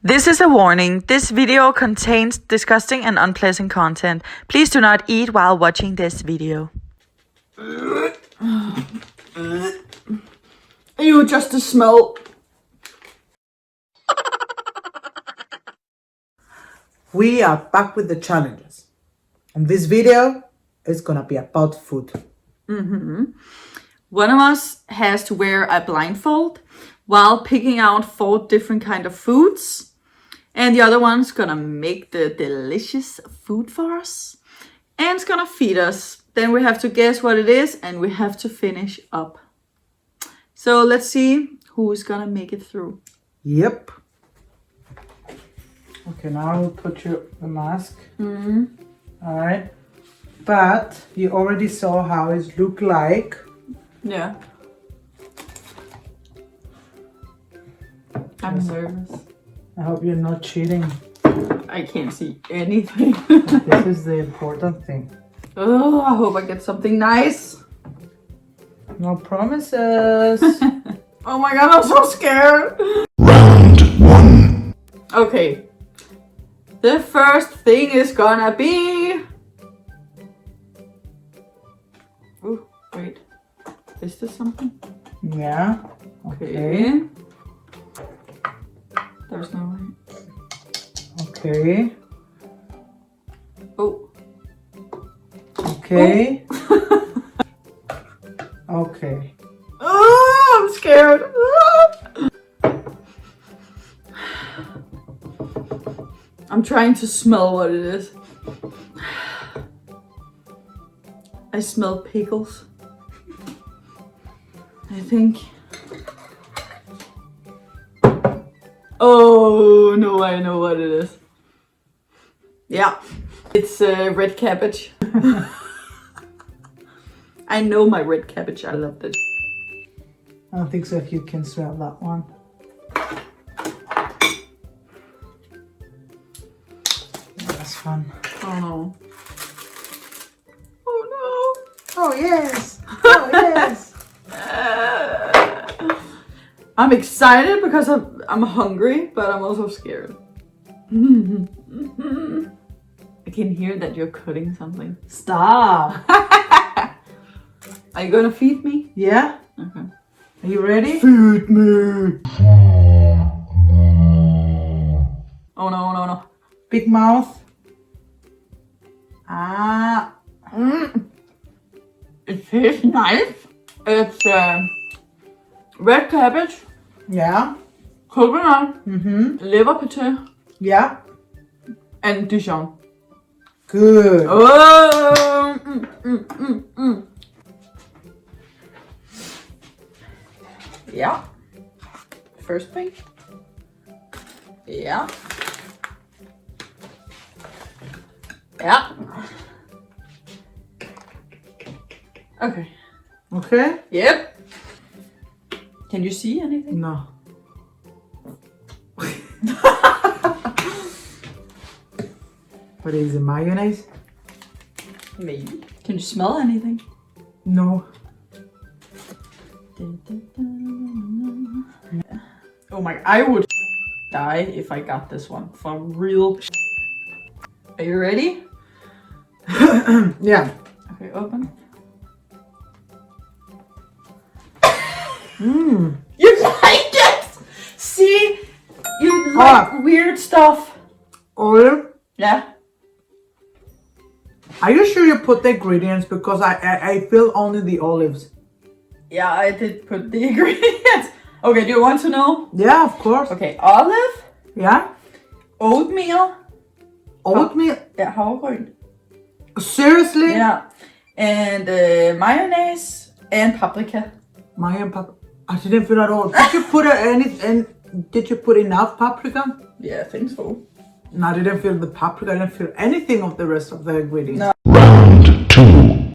This is a warning. This video contains disgusting and unpleasant content. Please do not eat while watching this video. You just the smell. We are back with the challenges. And this video is gonna be about food. One of us has to wear a blindfold while picking out 4 different kind of foods. And the other one's gonna make the delicious food for us. And it's gonna feed us. Then we have to guess what it is and we have to finish up. So let's see who's gonna make it through. Yep. Okay, now I will put you the mask. Alright. But you already saw how it looked like. Yeah. I'm nervous. I hope you're not cheating. I can't see anything. This is the important thing. Oh, I hope I get something nice. No promises. Oh my god, I'm so scared. Round 1. Okay. The first thing is gonna be... Ooh, wait. Is this something? Yeah. Okay. There's no way. Okay. Oh. Okay. Okay. Oh, I'm scared. I'm trying to smell what it is. I smell pickles. I think. Oh no, I know what it is. Yeah, it's red cabbage. I know my red cabbage. I love that. I don't think so if you can smell that one. Yeah, that's fun. Oh no. Oh Oh yes! Oh yes! no. I'm excited because I'm hungry, but I'm also scared. I can hear that you're cutting something. Stop! Are you gonna feed me? Yeah? Okay. Are you ready? Feed me. Oh no, no, no. Big mouth. Ah. It tastes nice. It's red cabbage, Yeah. coconut, Mm-hmm. liver pate, Yeah. and Dijon. Good. Oh! Yeah. First thing. Yeah. Yeah. Okay. Okay? Yep. Can you see anything? No. What is it, mayonnaise? Maybe. Can you smell anything? No. Oh my, I would die if I got this one. For real. Are you ready? Yeah. Okay, open. Mmm. You like it? See? You like weird stuff. Olive. Yeah. Are you sure you put the ingredients? Because I feel only the olives. Yeah, I did put the ingredients. Okay, do you want to know? Yeah, of course. Okay, olive, Yeah. oatmeal. Oatmeal. Yeah, havregryn. Seriously? Yeah. And mayonnaise and paprika. Mayo pap. I didn't feel at all. Did you put did you put enough paprika? Yeah, I think so. No, I didn't feel the paprika. I didn't feel anything of the rest of the ingredients. No. Round 2.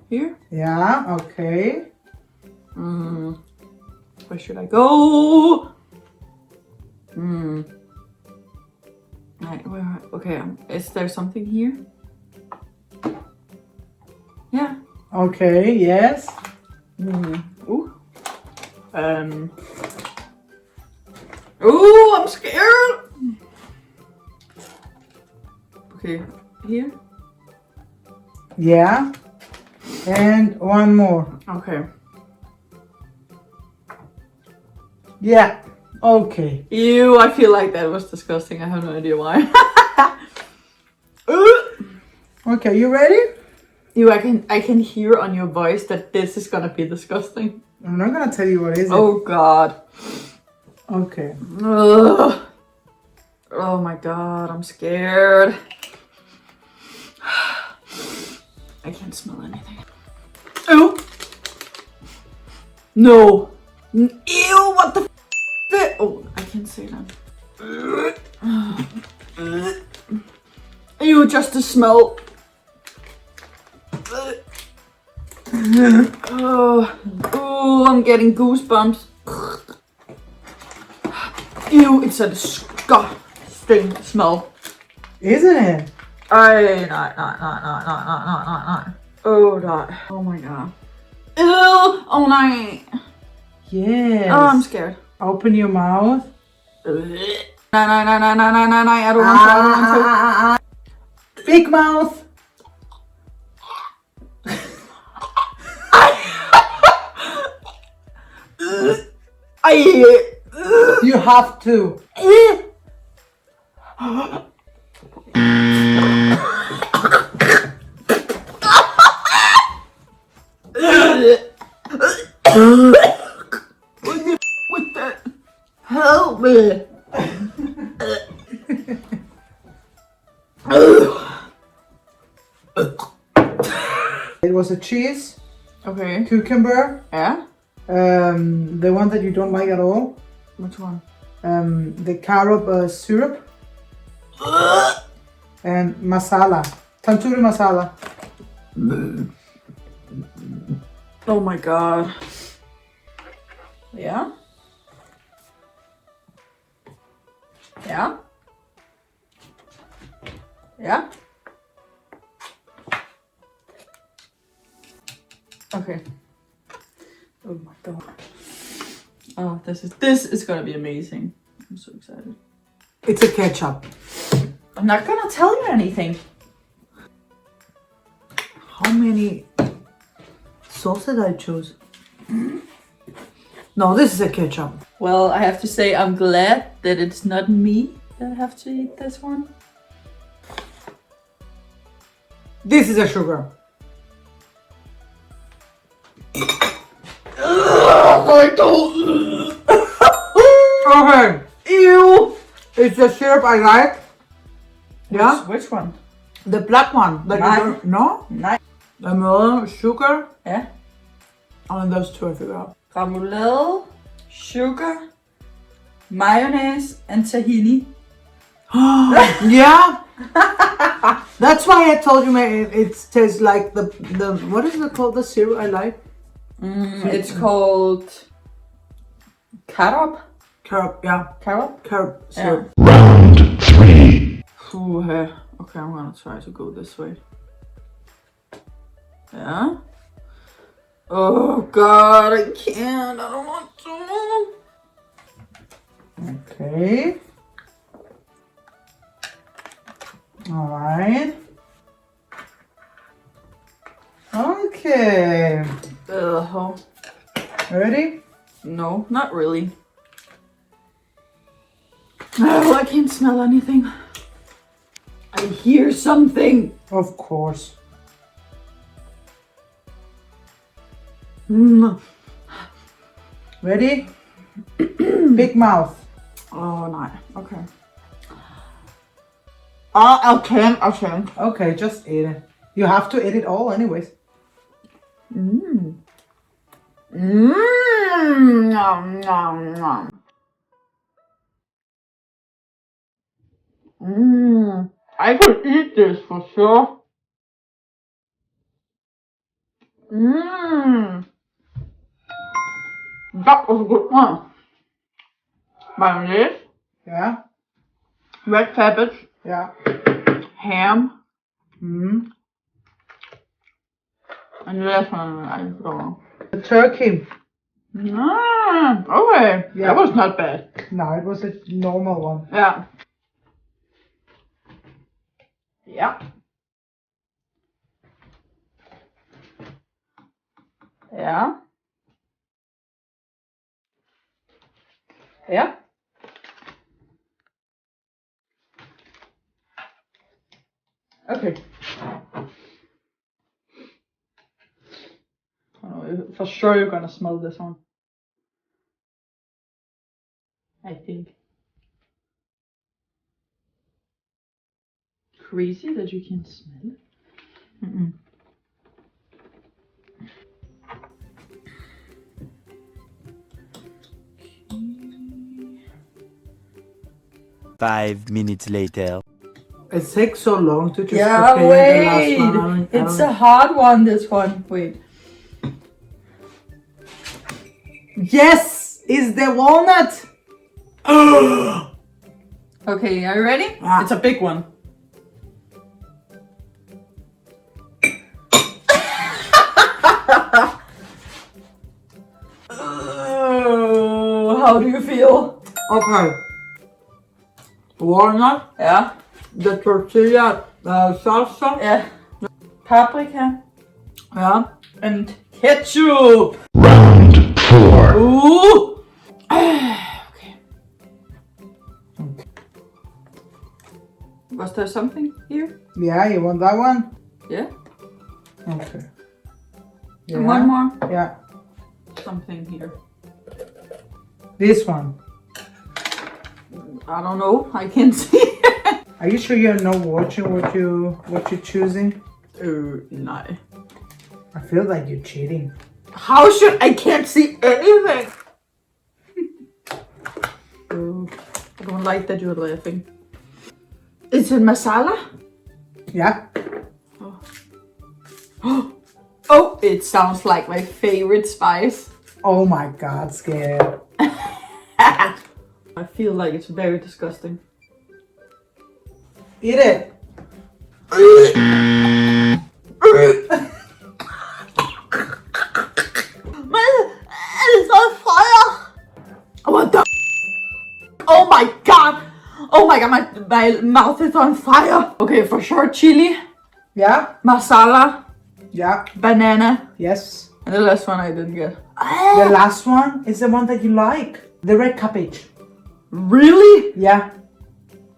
Here? Yeah, okay. Where should I go? Right, where? Okay, is there something here? Yeah. Okay, yes. Ooh. Ooh, I'm scared. Okay, here. Yeah. And one more. Okay. Yeah. Okay. Ew, I feel like that was disgusting. I have no idea why. Okay, you ready? Ew, I can hear on your voice that this is gonna be disgusting. I'm not gonna tell you what is it. Oh god. Okay. Ugh. Oh my god, I'm scared. I can't smell anything. Oh! No! Ew, what the f***? Oh, I can't say that. Ew, just the smell. Oh, I'm getting goosebumps. Ew, it's a disgusting smell. Isn't it? No. Oh god. Oh my god. Ew. Oh no. Yes. Oh, I'm scared. Open your mouth. No. I don't want to. Big mouth. You have to. With that. Help me. It was a cheese, Okay. cucumber, Yeah? the one that you don't like at all, Which one? the carob syrup, and masala, tandoori masala. Oh my god. Yeah? Yeah? Yeah? Okay. Oh my god. Oh, this is gonna be amazing. I'm so excited. It's a ketchup. I'm not gonna tell you anything. How many sauces I choose? No, this is a ketchup. Well, I have to say I'm glad that it's not me that have to eat this one. This is a sugar. Okay. Ew! It's the syrup I like. Yeah? Which one? The black one. That you Mine. don't- No? Nej. Remoulade, sugar, Ja. and those two I figure out. Remoulade, sugar, mayonnaise, and tahini. Yeah. That's why I told you, man. It tastes like the what is it called? The syrup I like. It's called carob. Carob, yeah. Carob? Carob syrup. Round 3. Okay, I'm gonna try to go this way. Yeah. Oh god, I can't. I don't want to. Okay. All right. Okay. Ugh. Ready? No, not really. Oh, I can't smell anything. I hear something. Of course. Ready? Big mouth. Oh, no. Okay. I can't. Okay, just eat it. You have to eat it all anyways. Nom, nom, nom. I could eat this for sure. That was a good one. Mayonnaise, Yeah? red cabbage, Yeah. ham, Mm. and the last one I forgot. The turkey. Okay. Yeah. That was not bad. No, it was a normal one. Yeah. Yeah. Yeah. Yeah. Okay. Oh, for sure you're gonna smell this one. I think. Crazy that you can smell it. Mm-mm. 5 minutes later. It takes so long to just Yeah, prepare the last wait. one. It's a hard one, this one. Wait. Yes! Is the walnut! Okay, are you ready? Ah. It's a big one. How do you feel? Okay. Walnut, Yeah. the tortilla salsa, Yeah. Paprika yeah. and ketchup. Round 4. Ooh! Okay. Was there something here? Yeah, you want that one? Yeah. Okay. Yeah. And one more. Yeah. Something here. This one. I don't know. I can't see. Are you sure you're not watching what you're choosing? No. I feel like you're cheating. How should I can't see anything? I don't like that you're laughing. Is it masala? Yeah. Oh, it sounds like my favorite spice. Oh my god, scared. I feel like it's very disgusting. Eat it. It's on fire! What the? Oh my god! Oh my god, my mouth is on fire! Okay, for sure, chili, Yeah. masala, Yeah. banana, Yes. and the last one I didn't get. The last one is the one that you like. The red cabbage. Really? Yeah.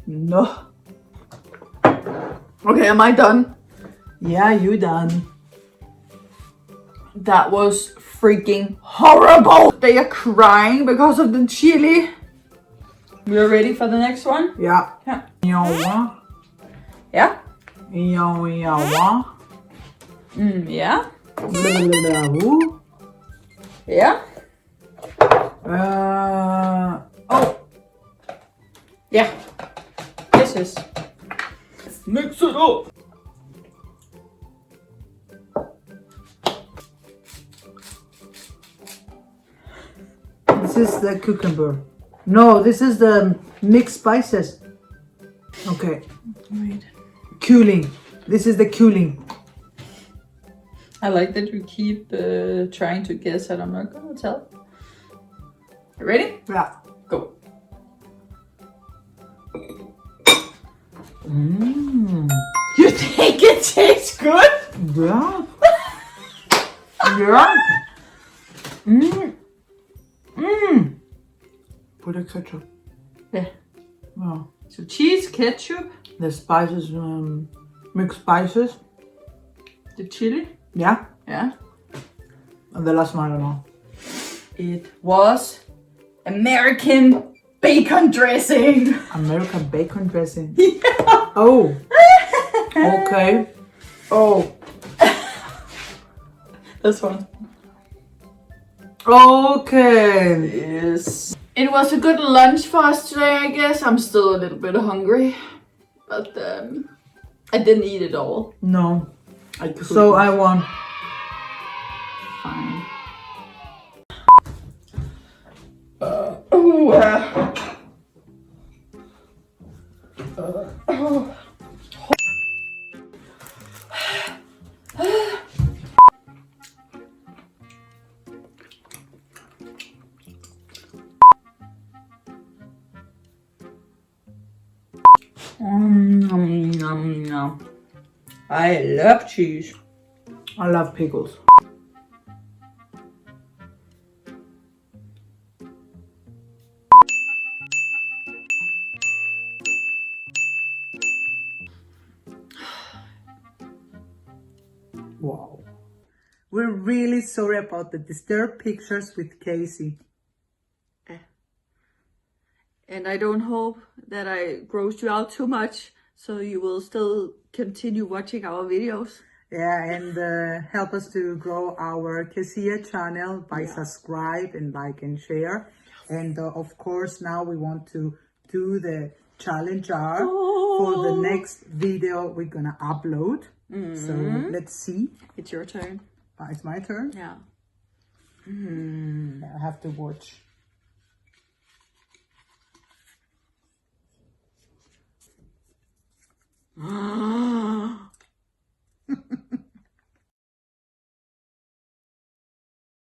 No. Okay, am I done? Yeah, you done. That was freaking horrible! They are crying because of the chili. We are ready for the next one? Yeah. Yeah. Yawa. Yeah? Yawa. Yeah? Lalalala. Yeah? Oh. Yeah. This is. Mix it up! This is the cucumber. No, this is the mixed spices. Okay. Wait. Cooling. This is the cooling. I like that you keep trying to guess and I'm not gonna tell. You ready? Yeah. Go. You think it tastes good? Yeah. Yeah. Put a ketchup. Yeah. Oh. So cheese, ketchup, The spices, mixed spices. the chili. Yeah. Yeah. And the last one, I don't know. It was American bacon dressing. American bacon dressing. Oh. Okay. Oh. This one. Okay. Yes. It was a good lunch for us today, I guess. I'm still a little bit hungry. But I didn't eat it all. No. I could. So I won. Fine. I love cheese. I love pickles. Wow. We're really sorry about the disturbed pictures with Casey. And I don't hope that I grossed you out too much, so you will still continue watching our videos. Yeah, and help us to grow our Cassia channel by subscribe and like and share. And of course, now we want to do the challenge jar for the next video we're gonna upload. So let's see. It's your turn. It's my turn. Yeah. I have to watch.